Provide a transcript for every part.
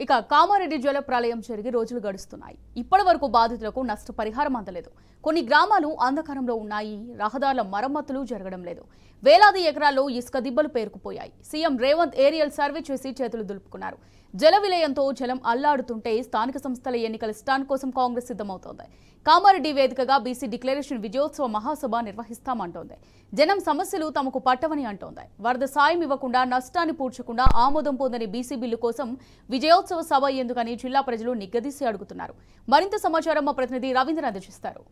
ఇక కామారెడ్డి జల ప్రళయం జరిగి రోజులు గడుస్తున్నాయి. ఇప్పటి వరకు బాధితులకు నష్టపరిహారం అందలేదు. కొన్ని గ్రామాలు అంధకారంలో ఉన్నాయి. రహదారుల మరమ్మతులు జరగడం లేదు. వేలాది ఎకరాల్లో ఇసుక దిబ్బలు పేరుకుపోయాయి. సీఎం రేవంత్ ఏరియల్ సర్వే చేసి చేతులు దులుపుకున్నారు. జల విలయంతో జలం అల్లాడుతుంటే స్థానిక సంస్థల ఎన్నికల స్టాండ్ కోసం కాంగ్రెస్ సిద్ధమవుతోంది. కామారెడ్డి వేదికగా బీసీ డిక్లరేషన్ విజయోత్సవ మహాసభ నిర్వహిస్తామంటోంది. జనం సమస్యలు తమకు పట్టవని అంటోంది. వరద సాయం ఇవ్వకుండా నష్టాన్ని పూడ్చకుండా ఆమోదం పొందని బీసీ బిల్లు కోసం విజయోత్సవ సభ ఎందుకని జిల్లా ప్రజలు నిగ్గదీసి అడుగుతున్నారు. మరింత సమాచారం మా ప్రతినిధి రవీంద్ర అందజేస్తారు.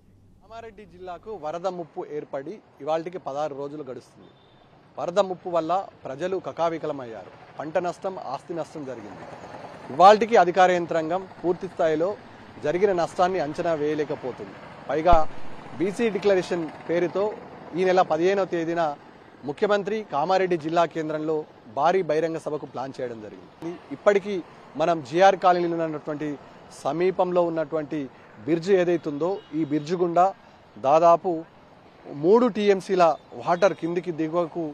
కామారెడ్డి జిల్లాకు వరద ముప్పు ఏర్పడి ఇవాళకి 16 రోజులు గడుస్తుంది. వరద ముప్పు వల్ల ప్రజలు కకావికలమయ్యారు. పంట నష్టం, ఆస్తి నష్టం జరిగింది. ఇవాళకి అధికార యంత్రాంగం పూర్తి స్థాయిలో జరిగిన నష్టాన్ని అంచనా వేయలేకపోతుంది. పైగా బీసీ డిక్లరేషన్ పేరుతో ఈ నెల 15వ తేదీన ముఖ్యమంత్రి కామారెడ్డి జిల్లా కేంద్రంలో భారీ బహిరంగ సభకు ప్లాన్ చేయడం జరిగింది. ఇప్పటికీ మనం జిఆర్ కాలనీలో ఉన్నటువంటి సమీపంలో ఉన్నటువంటి బ్రిడ్జ్ ఏదైతుందో ఈ బ్రిడ్జ్ గుండా దాదాపు 3 టీఎంసీల వాటర్ కిందికి దిగువకు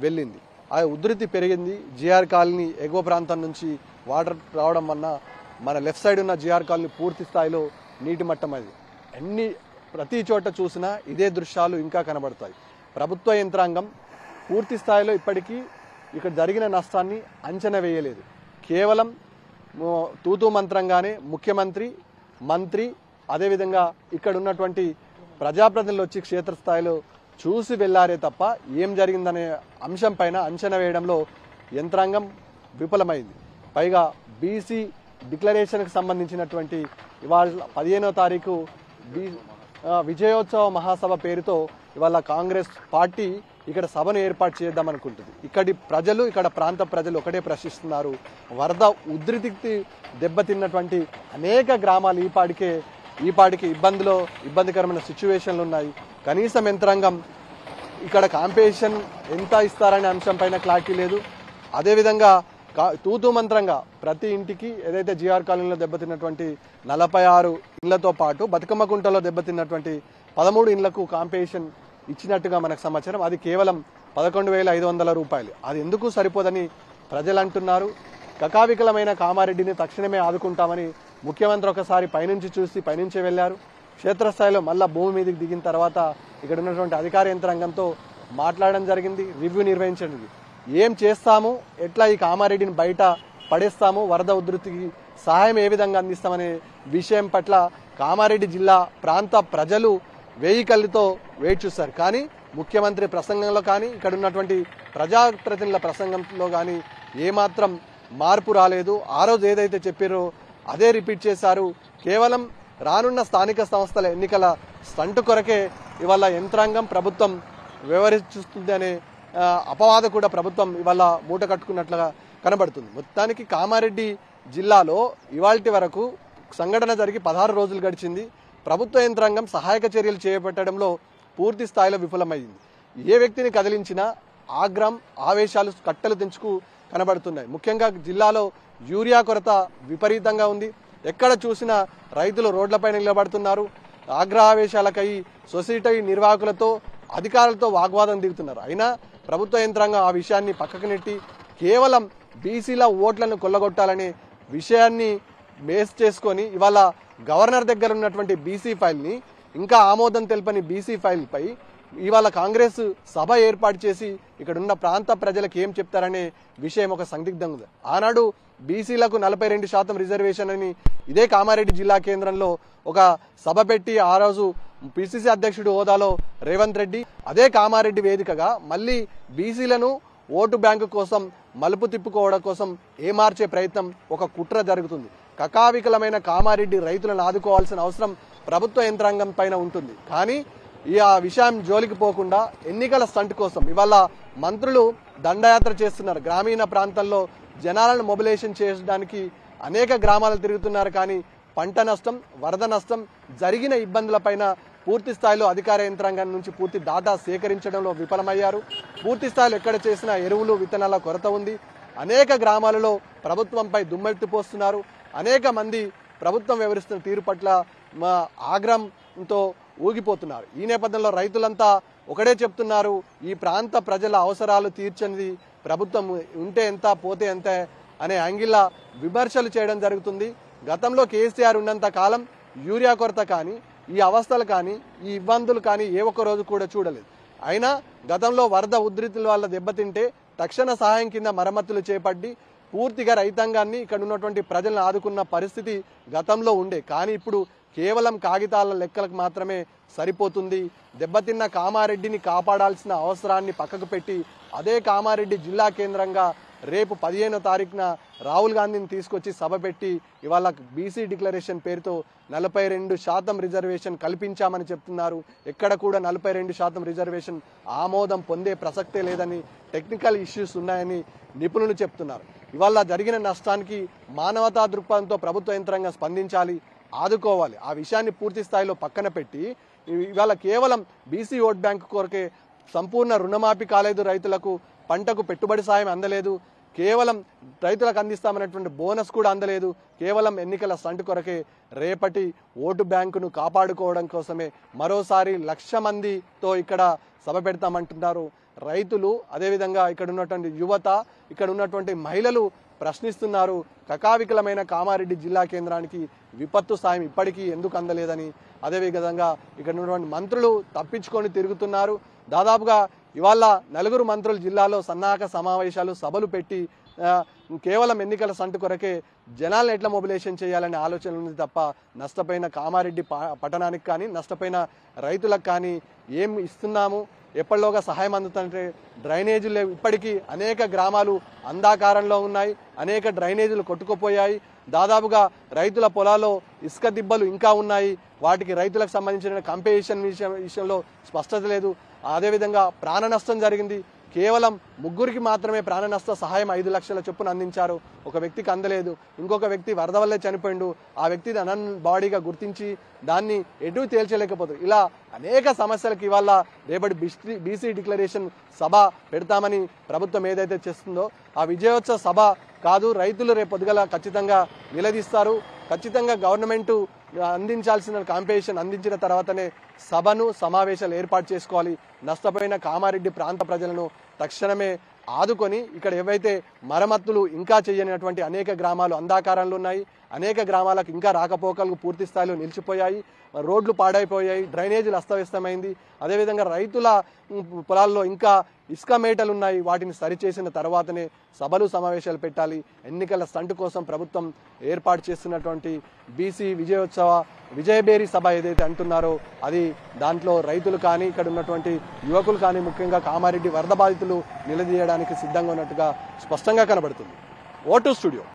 వెళ్ళింది. ఆ ఉధృతి పెరిగింది. జిఆర్ కాలనీ ఎగువ ప్రాంతం నుంచి వాటర్ రావడం వల్ల మన లెఫ్ట్ సైడ్ ఉన్న జిఆర్ కాలనీ పూర్తి స్థాయిలో నీటి మట్టం అది ప్రతి చోట చూసినా ఇదే దృశ్యాలు ఇంకా కనబడతాయి. ప్రభుత్వ యంత్రాంగం పూర్తి స్థాయిలో ఇప్పటికీ ఇక్కడ జరిగిన నష్టాన్ని అంచనా వేయలేదు. కేవలం తూతూ మంత్రంగానే ముఖ్యమంత్రి, మంత్రి, అదేవిధంగా ఇక్కడ ఉన్నటువంటి ప్రజాప్రతినిధులు వచ్చి క్షేత్రస్థాయిలో చూసి వెళ్లారే తప్ప ఏం జరిగిందనే అంశం పైన అంచనా వేయడంలో యంత్రాంగం విఫలమైంది. పైగా బీసీ డిక్లరేషన్కి సంబంధించినటువంటి ఇవాళ 15వ తారీఖు విజయోత్సవ మహాసభ పేరుతో ఇవాళ కాంగ్రెస్ పార్టీ ఇక్కడ సభను ఏర్పాటు చేద్దామనుకుంటుంది. ఇక్కడి ప్రజలు, ఇక్కడ ప్రాంత ప్రజలు ఒకటే ప్రశ్నిస్తున్నారు. వరద ఉధృతికి దెబ్బతిన్నటువంటి అనేక గ్రామాలు ఈపాటికి ఇబ్బందికరమైన సిచ్యువేషన్లు ఉన్నాయి. కనీసం యంత్రాంగం ఇక్కడ కాంపెన్సేషన్ ఎంత ఇస్తారనే అంశం పైన క్లారిటీ లేదు. అదేవిధంగా తూతూ మంత్రంగా ప్రతి ఇంటికి ఏదైతే జిఆర్ కాలనీలో దెబ్బతిన్నటువంటి 46 ఇళ్లతో పాటు బతుకమ్మ కుంటలో దెబ్బతిన్నటువంటి 13 ఇళ్లకు కాంపెన్సేషన్ ఇచ్చినట్టుగా మనకు సమాచారం. అది కేవలం 11,500 రూపాయలు. అది ఎందుకు సరిపోదని ప్రజలు అంటున్నారు. కకావికలమైన కామారెడ్డిని తక్షణమే ఆదుకుంటామని ముఖ్యమంత్రి ఒకసారి పైనుంచి చూసి పైనుంచే వెళ్లారు. క్షేత్రస్థాయిలో మళ్ళా భూమి మీదకి దిగిన తర్వాత ఇక్కడ ఉన్నటువంటి అధికార యంత్రాంగంతో మాట్లాడడం జరిగింది, రివ్యూ నిర్వహించండి. ఏం చేస్తాము, ఎట్లా ఈ కామారెడ్డిని బయట పడేస్తాము, వరద ఉధృతికి సహాయం ఏ విధంగా అందిస్తామనే విషయం పట్ల కామారెడ్డి జిల్లా ప్రాంత ప్రజలు వేయి కళ్ళతో వేచి చూస్తారు. కానీ ముఖ్యమంత్రి ప్రసంగంలో కానీ ఇక్కడ ఉన్నటువంటి ప్రజాప్రతినిధుల ప్రసంగంలో కానీ ఏమాత్రం మార్పు రాలేదు. ఆ రోజు ఏదైతే చెప్పారో అదే రిపీట్ చేశారు. కేవలం రానున్న స్థానిక సంస్థల ఎన్నికల స్టంట్ కొరకే ఇవాళ యంత్రాంగం, ప్రభుత్వం వ్యవహరిస్తుంది అనే అపవాద కూడా ప్రభుత్వం ఇవాళ మూట కట్టుకున్నట్లుగా కనబడుతుంది. మొత్తానికి కామారెడ్డి జిల్లాలో ఇవాల్టి వరకు సంఘటన జరిగి 16 రోజులు గడిచింది. ప్రభుత్వ యంత్రాంగం సహాయక చర్యలు చేపట్టడంలో పూర్తి స్థాయిలో విఫలమైంది. ఏ వ్యక్తిని కదిలించినా ఆగ్రహం, ఆవేశాలు కట్టలు తెంచుకు కనబడుతున్నాయి. ముఖ్యంగా జిల్లాలో యూరియా కొరత విపరీతంగా ఉంది. ఎక్కడ చూసినా రైతులు రోడ్లపైన నిలబడుతున్నారు. ఆగ్రహావేశాలకై సొసైటీ నిర్వాహకులతో, అధికారులతో వాగ్వాదం దిగుతున్నారు. అయినా ప్రభుత్వ యంత్రాంగం ఆ విషయాన్ని పక్కకు నెట్టి కేవలం బీసీల ఓట్లను కొల్లగొట్టాలనే విషయాన్ని బేస్ చేసుకొని ఇవాళ గవర్నర్ దగ్గర ఉన్నటువంటి బీసీ ఫైల్ని, ఇంకా ఆమోదం తెలపని బీసీ ఫైల్పై ఇవాళ కాంగ్రెస్ సభ ఏర్పాటు చేసి ఇక్కడ ఉన్న ప్రాంత ప్రజలకు ఏం చెప్తారనే విషయం ఒక సందిగ్ధంగా ఉంది. ఆనాడు బీసీలకు 42% రిజర్వేషన్ అని ఇదే కామారెడ్డి జిల్లా కేంద్రంలో ఒక సభ పెట్టి ఆ రోజు పిసిసి అధ్యక్షుడు హోదాలో రేవంత్ రెడ్డి అదే కామారెడ్డి వేదికగా మళ్ళీ బీసీలను ఓటు బ్యాంకు కోసం మలుపు తిప్పుకోవడం కోసం ఏమార్చే ప్రయత్నం, ఒక కుట్ర జరుగుతుంది. కకావికలమైన కామారెడ్డి రైతులను ఆదుకోవాల్సిన అవసరం ప్రభుత్వ యంత్రాంగం పైన ఉంటుంది. కానీ ఆ విషయం జోలికి పోకుండా ఎన్నికల స్టంట్ కోసం ఇవాళ మంత్రులు దండయాత్ర చేస్తున్నారు. గ్రామీణ ప్రాంతాల్లో జనాలను మొబిలైజేషన్ చేయడానికి అనేక గ్రామాలు తిరుగుతున్నారు. కానీ పంట నష్టం, వరద నష్టం, జరిగిన ఇబ్బందులపైన పూర్తి స్థాయిలో అధికార యంత్రాంగం నుంచి పూర్తి డాటా సేకరించడంలో విఫలమయ్యారు. పూర్తి స్థాయిలో ఎక్కడ చేసినా ఎరువులు, విత్తనాల కొరత ఉంది. అనేక గ్రామాలలో ప్రభుత్వంపై దుమ్మెత్తిపోస్తున్నారు. అనేక మంది ప్రభుత్వం వ్యవహరిస్తున్న తీరు పట్ల ఆగ్రహంతో ఊగిపోతున్నారు. ఈ నేపథ్యంలో రైతులంతా ఒకటే చెప్తున్నారు, ఈ ప్రాంత ప్రజల అవసరాలు తీర్చనిది ప్రభుత్వం ఉంటే ఎంత పోతే ఎంత అనే యాంగిల్లా విమర్శలు చేయడం జరుగుతుంది. గతంలో కేసీఆర్ ఉన్నంత కాలం యూరియా కొరత కానీ, ఈ అవస్థలు కానీ, ఈ ఇబ్బందులు కానీ ఏ ఒక్క రోజు కూడా చూడలేదు. అయినా గతంలో వరద ఉధృతుల వల్ల దెబ్బతింటే తక్షణ సహాయం కింద మరమ్మతులు చేపట్టి పూర్తిగా రైతాంగాన్ని ఇక్కడ ఉన్నటువంటి ప్రజలను ఆదుకున్న పరిస్థితి గతంలో ఉండే. కానీ ఇప్పుడు కేవలం కాగితాల లెక్కలకు మాత్రమే సరిపోతుంది. దెబ్బతిన్న కామారెడ్డిని కాపాడాల్సిన అవసరాన్ని పక్కకు పెట్టి అదే కామారెడ్డి జిల్లా కేంద్రంగా రేపు 15వ తారీఖున రాహుల్ గాంధీని తీసుకొచ్చి సభ పెట్టి ఇవాళ బీసీ డిక్లరేషన్ పేరుతో 42% రిజర్వేషన్ కల్పించామని చెప్తున్నారు. ఎక్కడ కూడా 42% రిజర్వేషన్ ఆమోదం పొందే ప్రసక్తే లేదని, టెక్నికల్ ఇష్యూస్ ఉన్నాయని నిపుణులు చెప్తున్నారు. ఇవాళ జరిగిన నష్టానికి మానవతా దృక్పథంతో ప్రభుత్వ యంత్రాంగం స్పందించాలి, ఆదుకోవాలి. ఆ విషయాన్ని పూర్తి స్థాయిలో పక్కన పెట్టి ఇవాళ కేవలం బీసీ ఓట్ బ్యాంక్ కొరకే సంపూర్ణ రుణమాఫీ కాలేదు, రైతులకు పంటకు పెట్టుబడి సాయం అందలేదు, కేవలం రైతులకు అందిస్తామన్నటువంటి బోనస్ కూడా అందలేదు, కేవలం ఎన్నికల స్టంట్ కొరకే రేపటి ఓటు బ్యాంకును కాపాడుకోవడం కోసమే మరోసారి 1,00,000 మందితో ఇక్కడ సభ పెడతామంటున్నారు రైతులు. అదేవిధంగా ఇక్కడ ఉన్నటువంటి యువత, ఇక్కడ ఉన్నటువంటి మహిళలు ప్రశ్నిస్తున్నారు. కకావికలమైన కామారెడ్డి జిల్లా కేంద్రానికి విపత్తు సాయం ఇప్పటికీ ఎందుకు అందలేదని. అదేవిధంగా ఇక్కడ ఉన్నటువంటి మంత్రులు తప్పించుకొని తిరుగుతున్నారు. దాదాపుగా ఇవాళ 4 మంత్రులు జిల్లాలో సన్నాహక సమావేశాలు, సభలు పెట్టి కేవలం ఎన్నికల సంటు కొరకే జనాలను ఎట్లా మొబిలైజేషన్ చేయాలనే ఆలోచన ఉంది తప్ప నష్టపోయిన కామారెడ్డి పట్టణానికి కానీ, నష్టపోయిన రైతులకు కానీ ఏం ఇస్తున్నాము, ఎప్పటిలోగా సహాయం అందుతుంటే డ్రైనేజీలు లేవు. ఇప్పటికీ అనేక గ్రామాలు అంధాకారంలో ఉన్నాయి, అనేక డ్రైనేజీలు కొట్టుకుపోయాయి. దాదాపుగా రైతుల పొలాల్లో ఇసుక దిబ్బలు ఇంకా ఉన్నాయి. వాటికి రైతులకు సంబంధించిన కంపెన్సేషన్ విషయంలో స్పష్టత లేదు. అదేవిధంగా ప్రాణ నష్టం జరిగింది. కేవలం 3కి మాత్రమే ప్రాణ నష్ట సహాయం 5 లక్షల చొప్పున అందించారు. ఒక వ్యక్తికి అందలేదు. ఇంకొక వ్యక్తి వరద వల్లే చనిపోయిండు. ఆ వ్యక్తిని అనన్ బాడీగా గుర్తించి దాన్ని ఎటు తేల్చలేకపోతారు. ఇలా అనేక సమస్యలకు ఇవాళ రేపటి బీసీ డిక్లరేషన్ సభ పెడతామని ప్రభుత్వం ఏదైతే చేస్తుందో ఆ విజయోత్సవ సభ కాదు. రైతులు రేపు పొద్దుగల ఖచ్చితంగా నిలదీస్తారు. ఖచ్చితంగా గవర్నమెంట్ అందించాల్సిన కాంపెన్సేషన్ అందించిన తర్వాతనే సభను, సమావేశాలు ఏర్పాటు చేసుకోవాలి. నష్టపోయిన కామారెడ్డి ప్రాంత ప్రజలను తక్షణమే ఆదుకొని ఇక్కడ ఏవైతే మరమ్మతులు ఇంకా చేయనటువంటి అనేక గ్రామాలు అంధాకారంలో ఉన్నాయి, అనేక గ్రామాలకు ఇంకా రాకపోకలు పూర్తి స్థాయిలో నిలిచిపోయాయి, రోడ్లు పాడైపోయాయి, డ్రైనేజీలు అస్తవ్యస్తమైంది. అదేవిధంగా రైతుల పొలాల్లో ఇంకా ఇసుక మేటలు ఉన్నాయి. వాటిని సరిచేసిన తర్వాతనే సభలు, సమావేశాలు పెట్టాలి. ఎన్నికల స్టంట్ కోసం ప్రభుత్వం ఏర్పాటు చేస్తున్నటువంటి బీసీ విజయబేరి సభ ఏదైతే అంటున్నారో అది దాంట్లో రైతులు కానీ, ఇక్కడ ఉన్నటువంటి యువకులు కానీ, ముఖ్యంగా కామారెడ్డి వరద బాధితులు నిలదీయడానికి సిద్ధంగా ఉన్నట్టుగా స్పష్టంగా కనబడుతుంది. Vote studio.